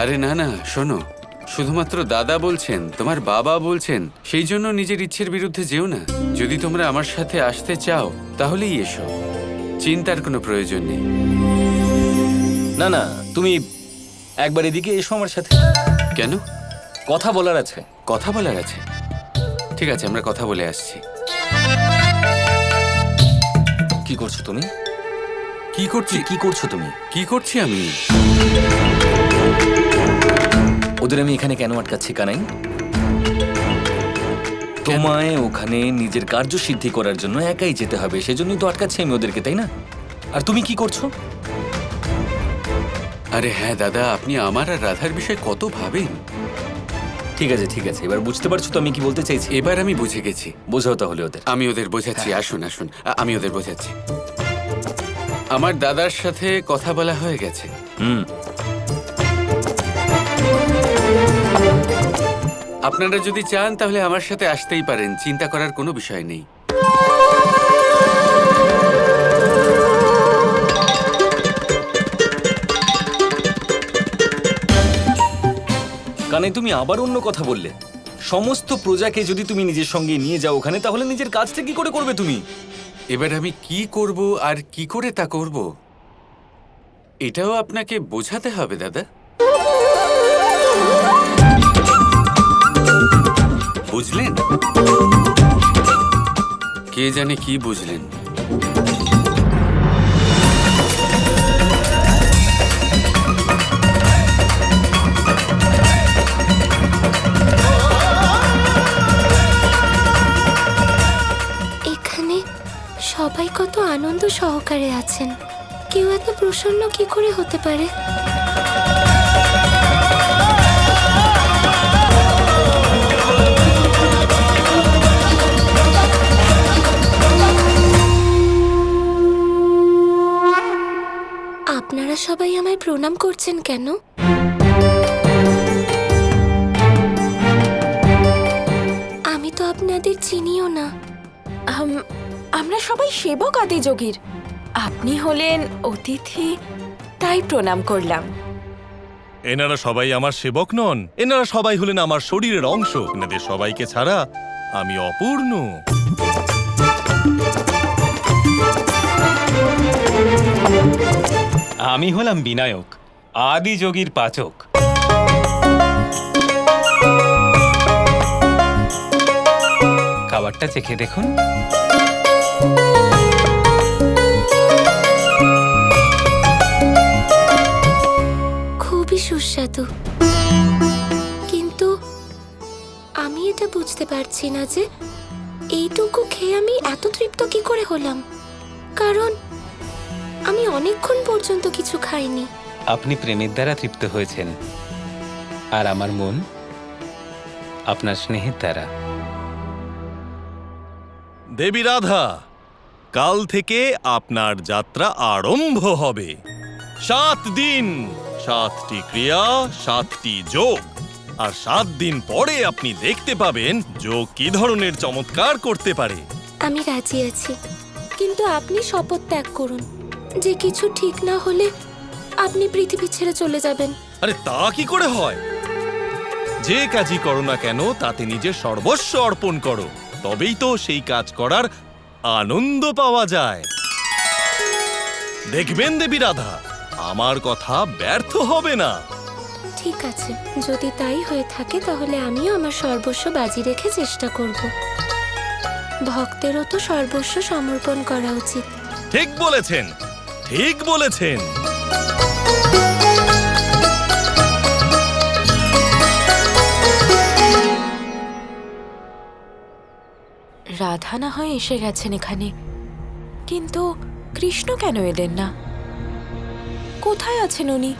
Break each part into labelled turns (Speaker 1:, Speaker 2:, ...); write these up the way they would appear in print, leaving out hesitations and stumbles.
Speaker 1: আরে না না, শোনো, শুধুমাত্র দাদা বলছেন, তোমার বাবা বলছেন, সেই জন্য নিজের ইচ্ছের বিরুদ্ধে যেও না। যদি তোমরা আমার সাথে আসতে চাও তাহলেই এসো, চিন্তার কোনো প্রয়োজন নেই।
Speaker 2: না না, তুমি একবার এদিকে এসো আমার সাথে,
Speaker 1: কেন?
Speaker 2: কথা বলার আছে।
Speaker 1: কথা বলার আছে? ঠিক আছে, আমরা কথা বলে আসছি।
Speaker 2: কি করছো তুমি?
Speaker 1: কি করছি?
Speaker 2: কি করছো তুমি?
Speaker 1: কি করছি আমি?
Speaker 2: ওদের আমি এখানে কেন আটকাচ্ছি কানাই? তোমায় ওখানে নিজের কার্যসিদ্ধি করার জন্য একাই যেতে হবে, সেজন্যই তো আটকাচ্ছি আমি ওদেরকে, তাই না? আর তুমি কি করছো?
Speaker 1: আরে হ্যাঁ দাদা, আপনি আমার আর রাধার বিষয়ে কত ভাবেন।
Speaker 2: ঠিক আছে ঠিক আছে, এবার বুঝতে পারছো তো আমি কি বলতে চাইছি?
Speaker 1: এবার আমি বুঝে গেছি।
Speaker 2: বোঝাও তাহলে ওদের।
Speaker 1: আমি ওদের বোঝাচ্ছি, আসুন আসুন, আমি ওদের বোঝাচ্ছি। আমার দাদার সাথে কথা বলা হয়ে গেছে। আপনারা যদি চান তাহলে আমার সাথে আসতেই পারেন, চিন্তা করার কোনো বিষয় নেই।
Speaker 2: কানাই, তুমি আবার অন্য কথা বললে। সমস্ত প্রজাকে যদি তুমি নিজের সঙ্গে নিয়ে যাও ওখানে, তাহলে নিজের কাজটা কি করে করবে তুমি?
Speaker 1: এবার আমি কি করব আর কি করে তা করব, এটাও আপনাকে বোঝাতে হবে দাদা। বুঝলেন? কে জানে কি বুঝলেন।
Speaker 3: এখানে সবাই কত আনন্দ সহকারে আছেন, কেউ এত প্রসন্ন কি করে হতে পারে? আপনারা সবাই আমায় প্রণাম করছেন কেন? আমি তো আপনাদের চিনিও না।
Speaker 4: আমরা সবাই সেবক আদিযোগীর। আপনি হলেন অতিথি, তাই প্রণাম করলাম।
Speaker 5: এনারা সবাই আমার সেবক নন, এনারা সবাই হলেন আমার শরীরের অংশ। এনাদের সবাইকে ছাড়া আমি অপূর্ণ।
Speaker 6: আমি হলাম বিনায়ক, আদিযোগীর পাচক। খাবারটা চেখে দেখুন।
Speaker 3: খুবই সুস্বাদু, কিন্তু আমি এটা বুঝতে পারছি না যে এইটুকু খেয়ে আমি এত তৃপ্ত কি করে হলাম, কারণ আমি অনেকক্ষণ পর্যন্ত কিছু খাইনি।
Speaker 6: আপনি প্রেমের দ্বারা তৃপ্ত হয়েছেন, আর আমার মন আপনার স্নেহের দ্বারা।
Speaker 5: দেবী রাধা, কাল থেকে আপনার যাত্রা আরম্ভ হবে। 7 দিন, 7টি ক্রিয়া, 7টি যোগ। আর 7 দিন পরে আপনি দেখতে পাবেন যোগ কি ধরনের চমৎকার করতে পারে।
Speaker 3: আমি রাজি আছি, কিন্তু আপনি শপথ ত্যাগ করুন যে কিছু ঠিক না হলে আপনি পৃথিবী ছেড়ে চলে যাবেন।
Speaker 5: আরে তা কি করে হয়? যে কাজই করো না কেন তাতে নিজের সর্বস্ব অর্পণ করো, তবেই তো সেই কাজ করার আনন্দ পাওয়া যায়। দেখবেন দেবী রাধা, আমার কথা ব্যর্থ হবে না।
Speaker 3: ঠিক আছে, যদি তাই হয়ে থাকে তাহলে আমিও আমার সর্বস্ব বাজি রেখে চেষ্টা করব। ভক্তেরও তো সর্বস্ব সমর্পণ করা উচিত।
Speaker 5: ঠিক বলেছেন, ঠিক বলেছেন।
Speaker 4: রাধা না হয় এসে গেছেন এখানে, কিন্তু কৃষ্ণ কেন এলেন না? কোথায় আছেন উনি?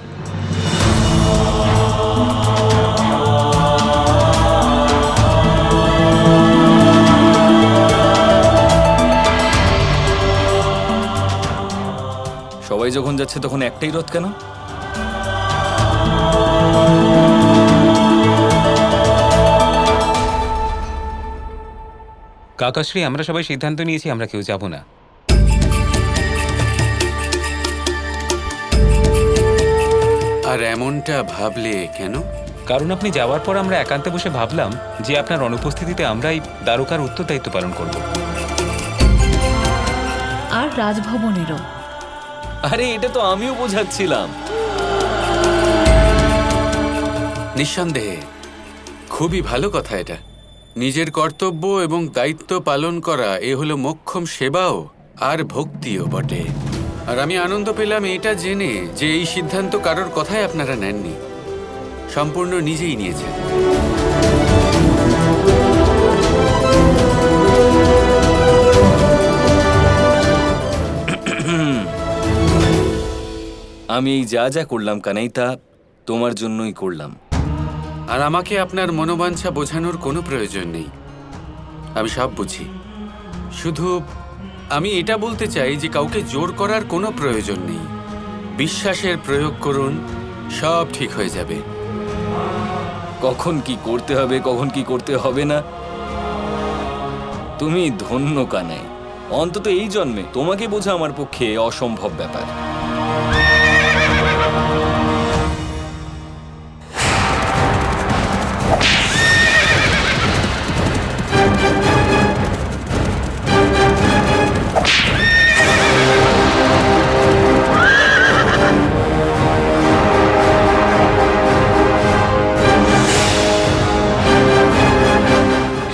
Speaker 2: সবাই যখন যাচ্ছে তখন একটাই রথ কেন?
Speaker 6: কাকাশ্রী, আমরা সবাই সিদ্ধান্ত নিয়েছি আমরা কেউ যাব না।
Speaker 1: আর এমনটা ভাবলে কেন?
Speaker 6: কারণ আপনি যাওয়ার পর আমরা একান্তে বসে ভাবলাম যে আপনার অনুপস্থিতিতে আমরাই দ্বারকার উত্তরদায়িত্ব পালন করব।
Speaker 7: আর রাজভবনেরও।
Speaker 2: আরে এটা তো আমিও বোঝাচ্ছিলাম।
Speaker 1: নিঃসন্দেহে খুবই ভালো কথা এটা। নিজের কর্তব্য এবং দায়িত্ব পালন করা এ হলো মোক্ষম সেবাও আর ভক্তিও বটে। আর আমি আনন্দ পেলাম এটা জেনে যে এই সিদ্ধান্ত কারোর কথাই আপনারা নেননি, সম্পূর্ণ নিজেই নিয়েছেন।
Speaker 2: আমি এই যা যা করলাম কানাইতা তোমার জন্যই করলাম।
Speaker 1: আর আমাকে আপনার মনোবাঞ্ছা বোঝানোর কোনো প্রয়োজন নেই, আমি সব বুঝি। শুধু আমি এটা বলতে চাই যে কাউকে জোর করার কোনো প্রয়োজন নেই। বিশ্বাসের প্রয়োগ করুন, সব ঠিক হয়ে যাবে।
Speaker 2: কখন কি করতে হবে কখন কি করতে হবে না, তুমি ধন্য কানাই। অন্তত এই জন্মে তোমাকে বোঝা আমার পক্ষে অসম্ভব ব্যাপার।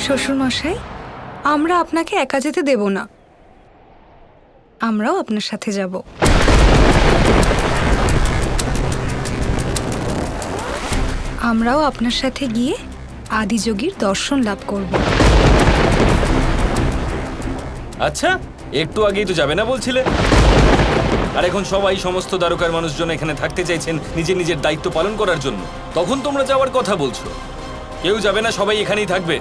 Speaker 8: শ্বশুরমশাই, আমরা আপনাকে একা যেতে দেব না, আমরাও আপনার সাথে যাব। আমরাও আপনার সাথে গিয়ে আদিযোগীর দর্শন লাভ করব।
Speaker 2: আচ্ছা, একটু আগেই তো যাবে না বলছিলে। আর এখন সবাই সমস্ত দ্বারকার মানুষজন এখানে থাকতে চাইছেন নিজের নিজের দায়িত্ব পালন করার জন্য। তখন তোমরা যাওয়ার কথা বলছো। কেউ যাবে না, সবাই এখানেই থাকবে।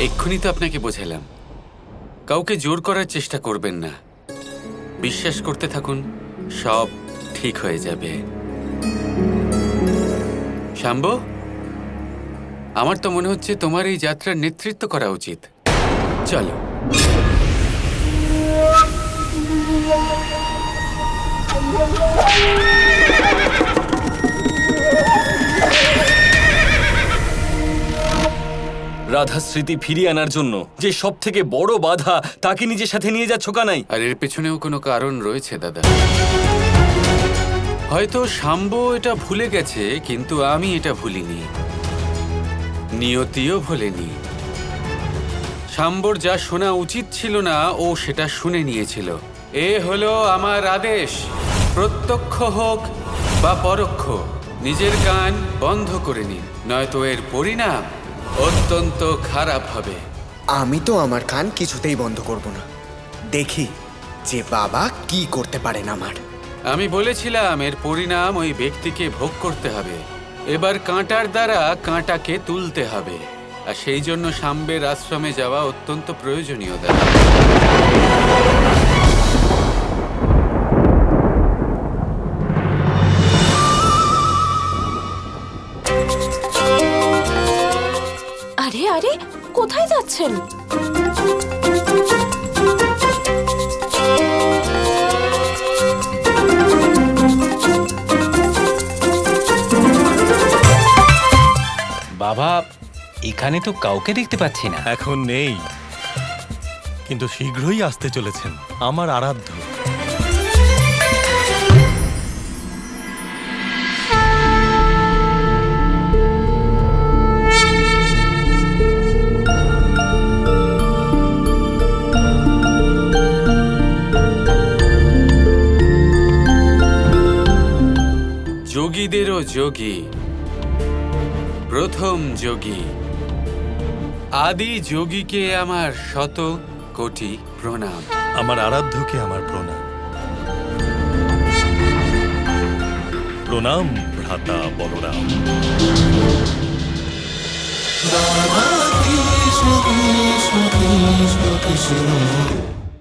Speaker 1: এক্ষুনি তো আপনাকে বোঝালাম, কাউকে জোর করার চেষ্টা করবেন না, বিশ্বাস করতে থাকুন, সব ঠিক হয়ে যাবে। শাম্ব, আমার তো মনে হচ্ছে তোমার এই যাত্রার নেতৃত্ব করা উচিত। চলো।
Speaker 2: রাধা স্মৃতি ফিরিয়ে আনার জন্য যে সব থেকে বড় বাধা, তাকে নিজের সাথে নিয়ে যাচ্ছ কানাই।
Speaker 1: আর এর পেছনেও কোনো কারণ রয়েছে দাদা। হয়তো শাম্ব এটা ভুলে গেছে, কিন্তু আমি এটা ভুলিনি, নিয়তিও ভোলেনি। শাম্বর যা শোনা উচিত ছিল না, ও সেটা শুনে নিয়েছিল। এ হলো আমার আদেশ, প্রত্যক্ষ হোক বা পরোক্ষ, নিজের কান বন্ধ করে নিন, নয়তো এর পরিণাম অত্যন্ত খারাপ হবে।
Speaker 9: আমি তো আমার কান কিছুতেই বন্ধ করব না, দেখি যে বাবা কি করতে পারেন আমার।
Speaker 1: আমি বলেছিলাম এর পরিণাম ওই ব্যক্তিকে ভোগ করতে হবে। এবার কাঁটার দ্বারা কাঁটাকে তুলতে হবে, আর সেই জন্য শাম্বের আশ্রমে যাওয়া অত্যন্ত প্রয়োজনীয় দাদা।
Speaker 4: আরে আরে, কোথায় যাচ্ছেন?
Speaker 6: বাবা, এখানে তো কাউকে দেখতে পাচ্ছি না।
Speaker 5: এখন নেই, কিন্তু শীঘ্রই আসতে চলেছেন আমার আরাধ্য।
Speaker 1: যোগীদেরও যোগী, প্রথম যোগী, আদি যোগীকে আমার শত কোটি প্রণাম।
Speaker 5: আমার আরাধ্যকে আমার প্রণাম। প্রণাম ভ্রাতা বলরাম।
Speaker 10: কৃষ্ণ কৃষ্ণ কৃষ্ণ কৃষ্ণ